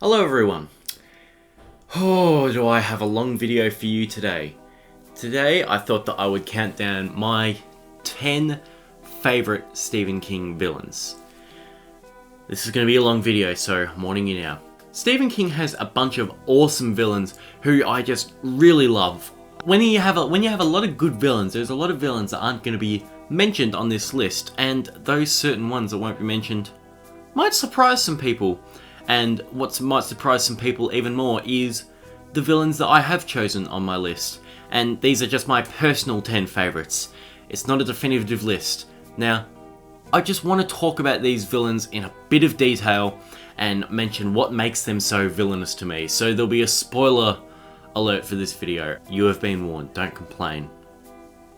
Hello everyone. Oh, do I have a long video for you today. Today I thought that I would count down my 10 favourite Stephen King villains. This is going to be a long video, so I'm warning you now. Stephen King has a bunch of awesome villains who I just really love. When you have a lot of good villains, there's a lot of villains that aren't going to be mentioned on this list, and those certain ones that won't be mentioned might surprise some people. And what might surprise some people even more is the villains that I have chosen on my list. And these are just my personal 10 favourites. It's not a definitive list. Now, I just want to talk about these villains in a bit of detail and mention what makes them so villainous to me. So there'll be a spoiler alert for this video. You have been warned, don't complain.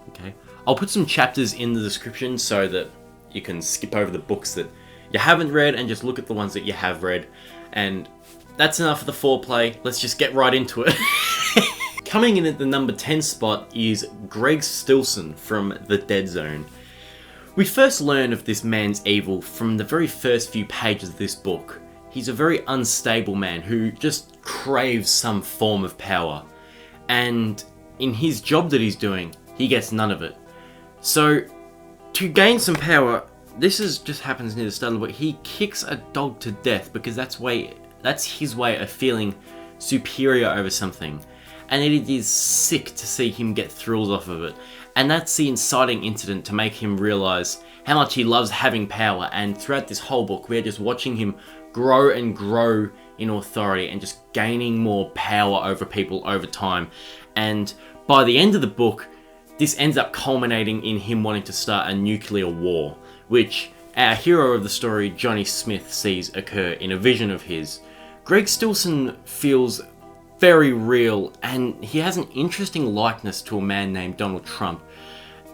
Okay? I'll put some chapters in the description so that you can skip over the books that you haven't read and just look at the ones that you have read. And that's enough of the foreplay. Let's just get right into it. Coming in at the number 10 spot is Greg Stilson from The Dead Zone. We first learn of this man's evil from the very first few pages of this book. He's a very unstable man who just craves some form of power. And in his job that he's doing, he gets none of it. So, to gain some power, just happens near the start of the book. He kicks a dog to death because that's his way of feeling superior over something. And it is sick to see him get thrills off of it. And that's the inciting incident to make him realise how much he loves having power. And throughout this whole book, we're just watching him grow and grow in authority and just gaining more power over people over time. And by the end of the book, this ends up culminating in him wanting to start a nuclear war, which our hero of the story, Johnny Smith, sees occur in a vision of his. Greg Stilson feels very real, and he has an interesting likeness to a man named Donald Trump.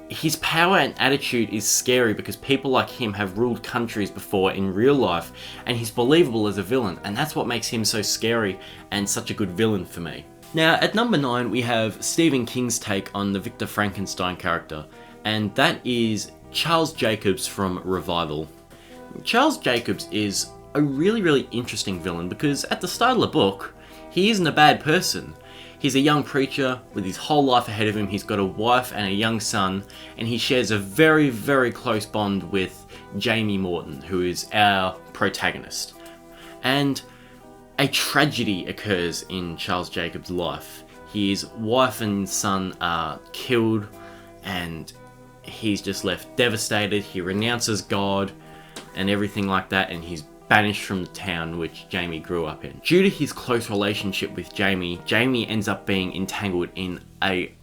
His power and attitude is scary because people like him have ruled countries before in real life, and he's believable as a villain, and that's what makes him so scary and such a good villain for me. Now, at number 9, we have Stephen King's take on the Victor Frankenstein character, and that is Charles Jacobs from Revival. Charles Jacobs is a really interesting villain because at the start of the book, he isn't a bad person. He's a young preacher with his whole life ahead of him. He's got a wife and a young son, and he shares a very close bond with Jamie Morton, who is our protagonist. And a tragedy occurs in Charles Jacobs' life. His wife and son are killed, and he's just left devastated. He renounces God and everything like that, and he's banished from the town which Jamie grew up in. Due to his close relationship with Jamie ends up being entangled in a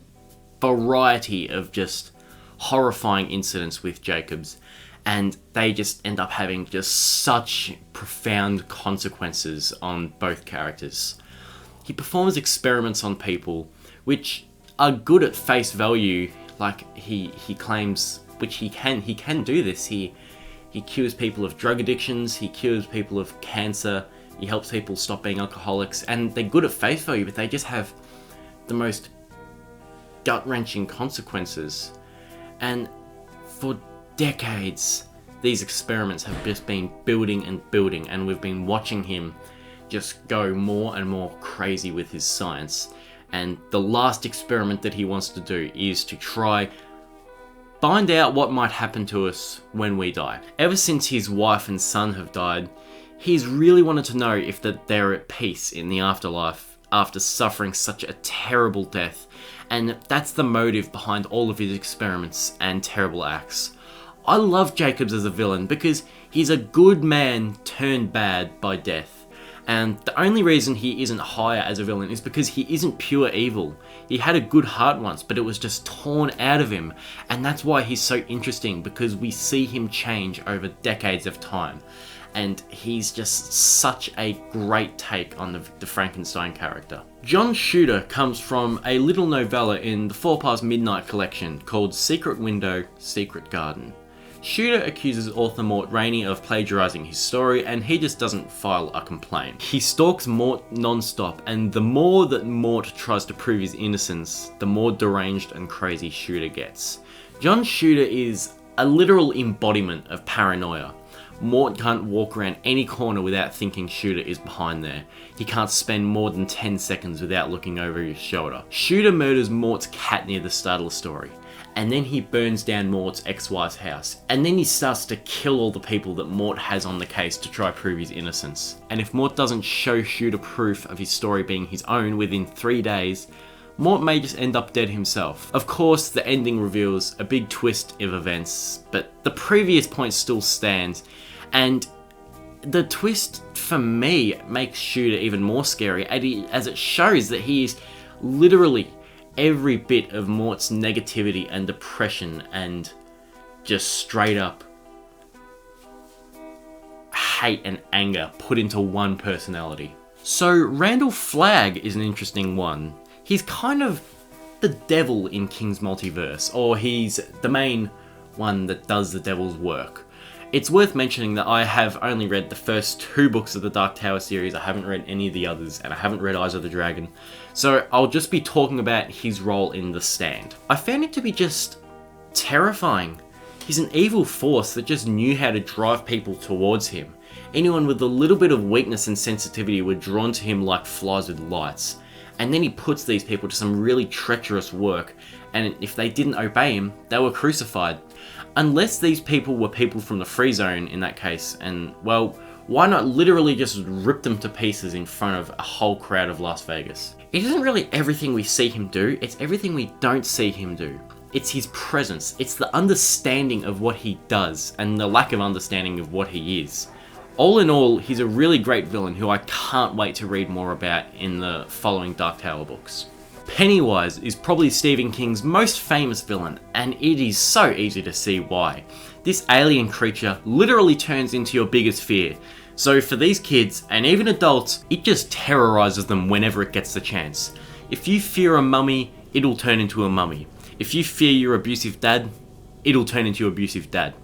variety of just horrifying incidents with Jacobs, and they just end up having just such profound consequences on both characters. He performs experiments on people which are good at face value. Like he claims, which he can do this. He cures people of drug addictions, he cures people of cancer, he helps people stop being alcoholics, and they're good at face value, but they just have the most gut-wrenching consequences. And for decades, these experiments have just been building, and we've been watching him just go more and more crazy with his science. And the last experiment that he wants to do is to try find out what might happen to us when we die. Ever since his wife and son have died, he's really wanted to know if that they're at peace in the afterlife after suffering such a terrible death. And that's the motive behind all of his experiments and terrible acts. I love Jacobs as a villain because he's a good man turned bad by death. And the only reason he isn't higher as a villain is because he isn't pure evil. He had a good heart once, but it was just torn out of him. And that's why he's so interesting, because we see him change over decades of time. And he's just such a great take on the Frankenstein character. John Shooter comes from a little novella in the Four Paws Midnight collection called Secret Window, Secret Garden. Shooter accuses author Mort Rennie of plagiarizing his story, and he just doesn't file a complaint. He stalks Mort non-stop, and the more that Mort tries to prove his innocence, the more deranged and crazy Shooter gets. John Shooter is a literal embodiment of paranoia. Mort can't walk around any corner without thinking Shooter is behind there. He can't spend more than 10 seconds without looking over his shoulder. Shooter murders Mort's cat near the start of the story, and then he burns down Mort's ex-wife's house, and then he starts to kill all the people that Mort has on the case to try prove his innocence. And if Mort doesn't show Shooter proof of his story being his own within 3 days, Mort may just end up dead himself. Of course, the ending reveals a big twist of events, but the previous point still stands, and the twist for me makes Shooter even more scary, as it shows that he is literally every bit of Mort's negativity and depression and just straight up hate and anger put into one personality. So Randall Flagg is an interesting one. He's kind of the devil in King's Multiverse, or he's the main one that does the devil's work. It's worth mentioning that I have only read the first 2 books of the Dark Tower series. I haven't read any of the others, and I haven't read Eyes of the Dragon. So I'll just be talking about his role in The Stand. I found it to be just terrifying. He's an evil force that just knew how to drive people towards him. Anyone with a little bit of weakness and sensitivity were drawn to him like flies with lights. And then he puts these people to some really treacherous work, and if they didn't obey him, they were crucified. Unless these people were people from the Free Zone in that case, and well, why not literally just rip them to pieces in front of a whole crowd of Las Vegas? It isn't really everything we see him do, it's everything we don't see him do. It's his presence, it's the understanding of what he does, and the lack of understanding of what he is. All in all, he's a really great villain who I can't wait to read more about in the following Dark Tower books. Pennywise is probably Stephen King's most famous villain, and it is so easy to see why. This alien creature literally turns into your biggest fear. So for these kids, and even adults, it just terrorizes them whenever it gets the chance. If you fear a mummy, it'll turn into a mummy. If you fear your abusive dad, it'll turn into your abusive dad.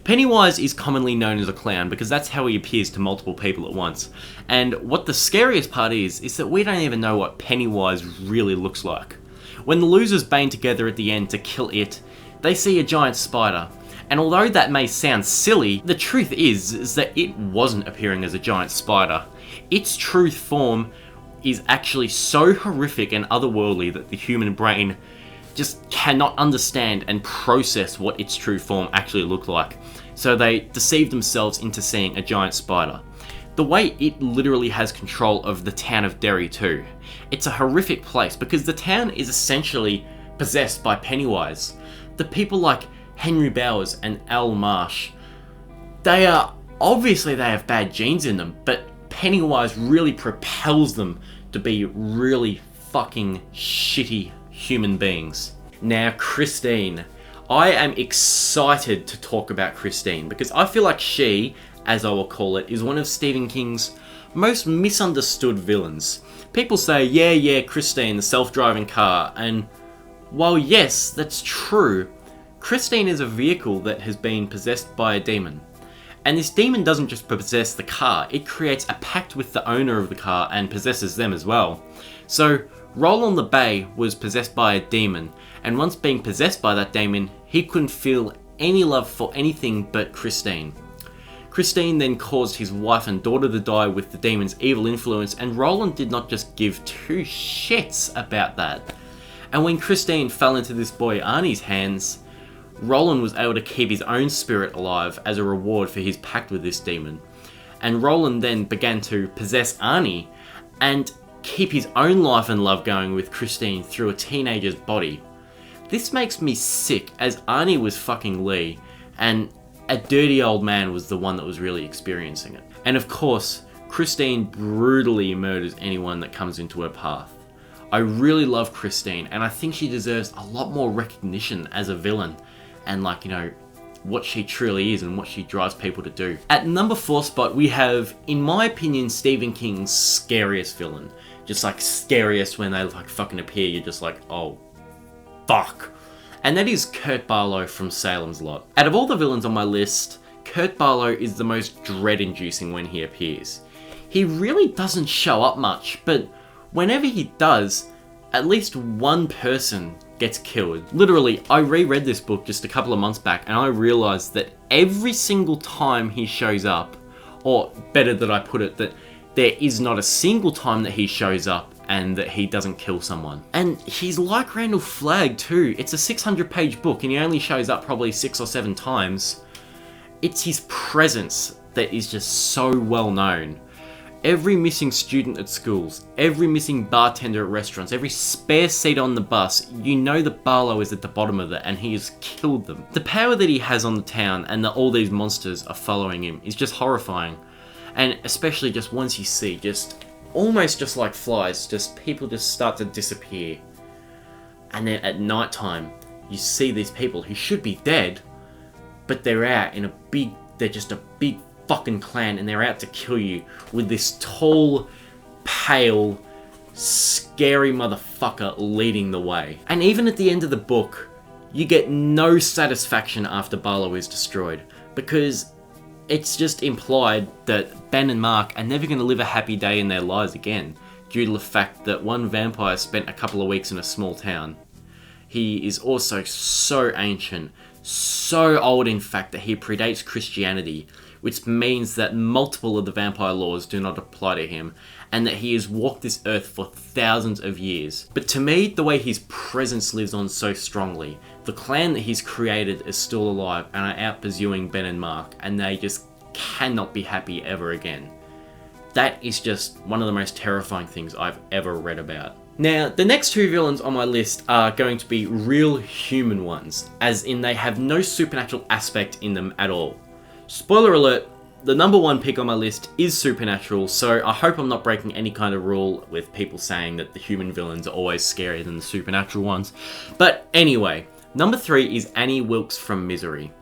Pennywise is commonly known as a clown because that's how he appears to multiple people at once. And what the scariest part is that we don't even know what Pennywise really looks like. When the losers band together at the end to kill it, they see a giant spider. And although that may sound silly, the truth is that it wasn't appearing as a giant spider. Its true form is actually so horrific and otherworldly that the human brain just cannot understand and process what its true form actually looked like. So they deceive themselves into seeing a giant spider. The way it literally has control of the town of Derry too. It's a horrific place because the town is essentially possessed by Pennywise. The people like Henry Bowers and Al Marsh, they have bad genes in them, but Pennywise really propels them to be really fucking shitty human beings. Now, Christine. I am excited to talk about Christine because I feel like she, as I will call it, is one of Stephen King's most misunderstood villains. People say, yeah, Christine, the self-driving car, and while yes, that's true, Christine is a vehicle that has been possessed by a demon. And this demon doesn't just possess the car, it creates a pact with the owner of the car and possesses them as well. So, Roland the Bay was possessed by a demon, and once being possessed by that demon, he couldn't feel any love for anything but Christine. Christine then caused his wife and daughter to die with the demon's evil influence, and Roland did not just give 2 shits about that. And when Christine fell into this boy Arnie's hands, Roland was able to keep his own spirit alive as a reward for his pact with this demon. And Roland then began to possess Arnie and keep his own life and love going with Christine through a teenager's body. This makes me sick, as Arnie was fucking Lee, and a dirty old man was the one that was really experiencing it. And of course, Christine brutally murders anyone that comes into her path. I really love Christine, and I think she deserves a lot more recognition as a villain, and what she truly is and what she drives people to do. At number 4 spot, we have, in my opinion, Stephen King's scariest villain. Just scariest when they fucking appear, you're just like, oh, fuck. And that is Kurt Barlow from Salem's Lot. Out of all the villains on my list, Kurt Barlow is the most dread-inducing when he appears. He really doesn't show up much, but whenever he does, at least one person gets killed. Literally, I reread this book just a couple of months back and I realized that every single time he shows up, or better that I put it, that there is not a single time that he shows up and that he doesn't kill someone. And he's like Randall Flagg too. It's a 600-page book and he only shows up probably 6 or 7 times. It's his presence that is just so well known. Every missing student at schools, every missing bartender at restaurants, every spare seat on the bus, you know that Barlow is at the bottom of it and he has killed them. The power that he has on the town and that all these monsters are following him is just horrifying. And especially just once you see, just almost just like flies, just people just start to disappear. And then at night time, you see these people who should be dead, but they're out in they're just a big fucking clan and they're out to kill you with this tall, pale, scary motherfucker leading the way. And even at the end of the book, you get no satisfaction after Barlow is destroyed, because it's just implied that Ben and Mark are never going to live a happy day in their lives again, due to the fact that one vampire spent a couple of weeks in a small town. He is also so ancient, so old in fact that he predates Christianity, which means that multiple of the vampire laws do not apply to him, and that he has walked this earth for thousands of years. But to me, the way his presence lives on so strongly, the clan that he's created is still alive and are out pursuing Ben and Mark, and they just cannot be happy ever again. That is just one of the most terrifying things I've ever read about. Now, the next 2 villains on my list are going to be real human ones, as in they have no supernatural aspect in them at all. Spoiler alert, the number 1 pick on my list is supernatural, so I hope I'm not breaking any kind of rule with people saying that the human villains are always scarier than the supernatural ones. But anyway, number 3 is Annie Wilkes from Misery.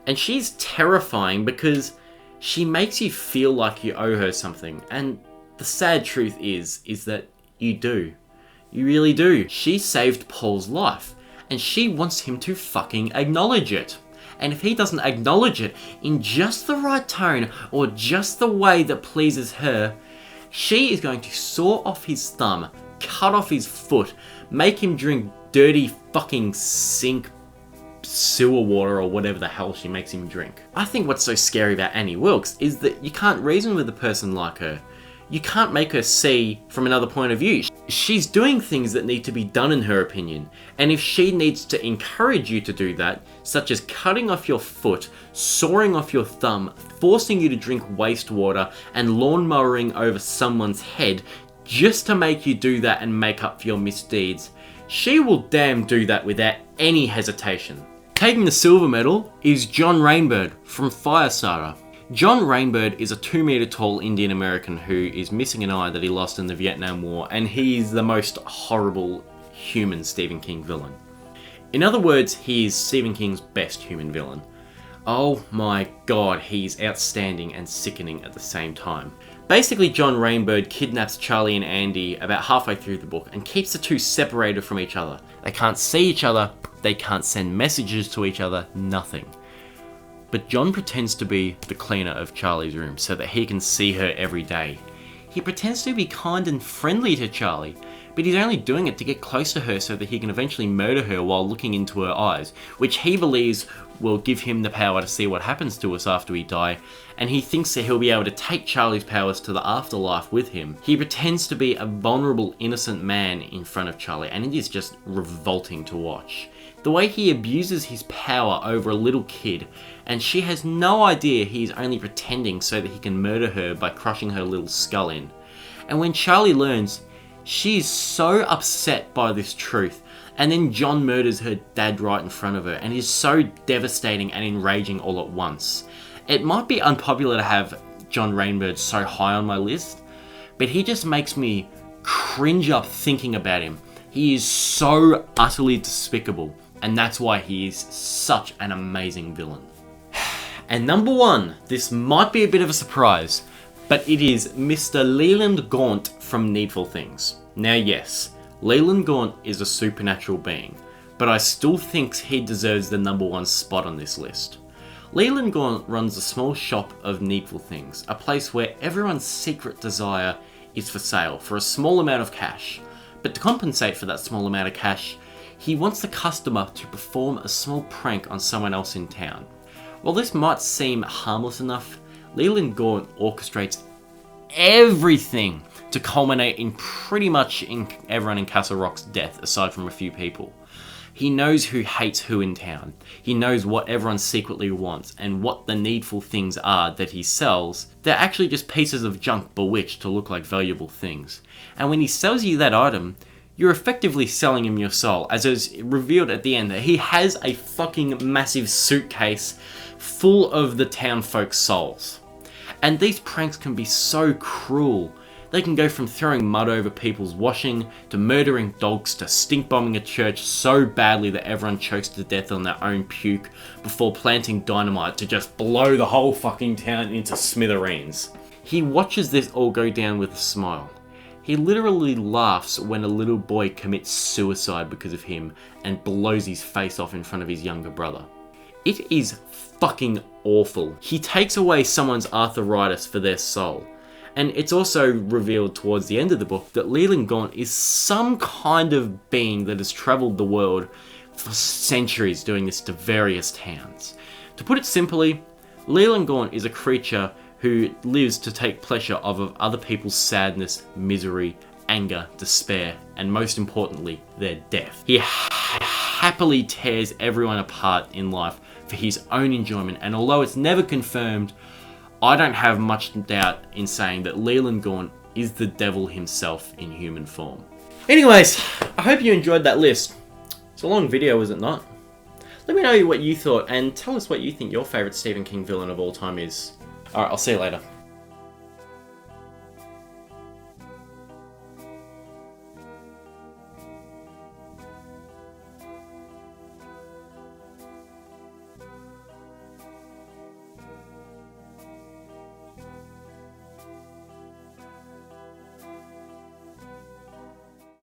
And she's terrifying because she makes you feel like you owe her something, and the sad truth is that you do. You really do. She saved Paul's life, and she wants him to fucking acknowledge it. And if he doesn't acknowledge it in just the right tone or just the way that pleases her, she is going to saw off his thumb, cut off his foot, make him drink dirty fucking sink sewer water or whatever the hell she makes him drink. I think what's so scary about Annie Wilkes is that you can't reason with a person like her. You can't make her see from another point of view. She's doing things that need to be done in her opinion, and if she needs to encourage you to do that, such as cutting off your foot, sawing off your thumb, forcing you to drink wastewater, and lawnmowering over someone's head just to make you do that and make up for your misdeeds, she will damn do that without any hesitation. Taking the silver medal is John Rainbird from Firestarter. John Rainbird is a 2-meter tall Indian American who is missing an eye that he lost in the Vietnam War, and he's the most horrible human Stephen King villain. In other words, he is Stephen King's best human villain. Oh my god, he's outstanding and sickening at the same time. Basically, John Rainbird kidnaps Charlie and Andy about halfway through the book and keeps the two separated from each other. They can't see each other, they can't send messages to each other, nothing. But John pretends to be the cleaner of Charlie's room so that he can see her every day. He pretends to be kind and friendly to Charlie, but he's only doing it to get close to her so that he can eventually murder her while looking into her eyes, which he believes will give him the power to see what happens to us after we die, and he thinks that he'll be able to take Charlie's powers to the afterlife with him. He pretends to be a vulnerable, innocent man in front of Charlie, and it is just revolting to watch. The way he abuses his power over a little kid, and she has no idea he's only pretending so that he can murder her by crushing her little skull in. And when Charlie learns, she is so upset by this truth, and then John murders her dad right in front of her, and it is so devastating and enraging all at once. It might be unpopular to have John Rainbird so high on my list, but he just makes me cringe up thinking about him. He is so utterly despicable, and that's why he is such an amazing villain. And number 1, this might be a bit of a surprise, but it is Mr. Leland Gaunt from Needful Things. Now yes, Leland Gaunt is a supernatural being, but I still think he deserves the number 1 spot on this list. Leland Gaunt runs a small shop of Needful Things, a place where everyone's secret desire is for sale for a small amount of cash. But to compensate for that small amount of cash, He wants the customer to perform a small prank on someone else in town. While this might seem harmless enough, Leland Gaunt orchestrates everything to culminate in pretty much everyone in Castle Rock's death, aside from a few people. He knows who hates who in town. He knows what everyone secretly wants and what the needful things are that he sells. They're actually just pieces of junk bewitched to look like valuable things. And when he sells you that item, you're effectively selling him your soul, as is revealed at the end that he has a fucking massive suitcase full of the town folks' souls. And these pranks can be so cruel. They can go from throwing mud over people's washing, to murdering dogs, to stink bombing a church so badly that everyone chokes to death on their own puke, before planting dynamite to just blow the whole fucking town into smithereens. He watches this all go down with a smile. He literally laughs when a little boy commits suicide because of him and blows his face off in front of his younger brother. It is fucking awful. He takes away someone's arthritis for their soul. And it's also revealed towards the end of the book that Leland Gaunt is some kind of being that has travelled the world for centuries doing this to various towns. To put it simply, Leland Gaunt is a creature who lives to take pleasure of other people's sadness, misery, anger, despair, and most importantly, their death. He happily tears everyone apart in life for his own enjoyment, and although it's never confirmed, I don't have much doubt in saying that Leland Gaunt is the devil himself in human form. Anyways, I hope you enjoyed that list. It's a long video, is it not? Let me know what you thought and tell us what you think your favourite Stephen King villain of all time is. Alright, I'll see you later.